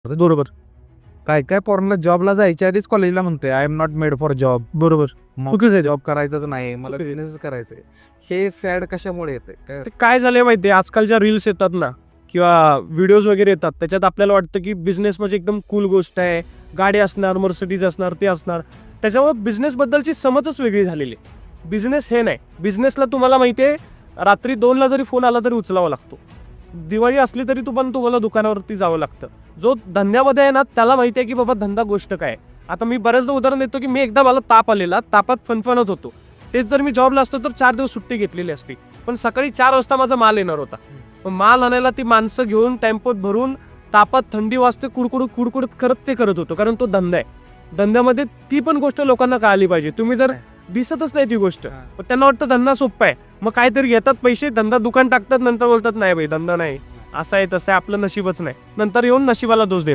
बरोबर. काय काय पोरांना जॉबला जायच्या आधीच कॉलेजला म्हणते I am not made for job. बरोबर. चुकीचं आहे. जॉब करायचाच नाही, मला बिझनेस करायचंय. हे फॅड कशामुळे येते? ते काय झालंय माहितीये, आजकालच्या रील्स येतात ना किंवा व्हिडिओज वगैरे येतात, त्याच्यात आपल्याला वाटतं की बिझनेस म्हणजे एकदम कूल गोष्ट आहे, गाडी असणार, मर्सिडीज असणार, ते असणार. त्याच्यामुळे बिझनेस बद्दलची समजच वेगळी झालेली. बिझनेस हे नाही. बिझनेसला तुम्हाला माहितीये रात्री 2ला जरी फोन आला तरी उचलावा लागतो. दिवाळी असली तरी तुम्हाला दुकानावरती जावं लागतं. जो धंद्यामध्ये आहे ना त्याला माहिती आहे की बाबा धंदा गोष्ट काय. आता मी बऱ्याचदा उदाहरण देतो की मी एकदा मला ताप आलेला, तापात फणफणत होतो. तेच जर मी जॉबला असतो तर 4 दिवस सुट्टी घेतलेली असती, पण सकाळी 4 वाजता माझा माल येणार होता. पण माल आणायला ती माणसं घेऊन टेम्पोत भरून तापात थंडी वाजते कुडकुडत करत ते करत होतो, कारण तो धंदा आहे. धंद्यामध्ये ती पण गोष्ट लोकांना कळाली पाहिजे. तुम्ही जर दिसतच नाही ती गोष्ट, पण त्यांना वाटतं धंदा सोप्पा आहे, मग काहीतरी घेतात पैसे, धंदा दुकान टाकतात, नंतर बोलतात नाही भाई धंदा नाही, असं आहे तसं आहे, आपलं नशीबच नाही, नंतर येऊन नशिबाला दोष देणार.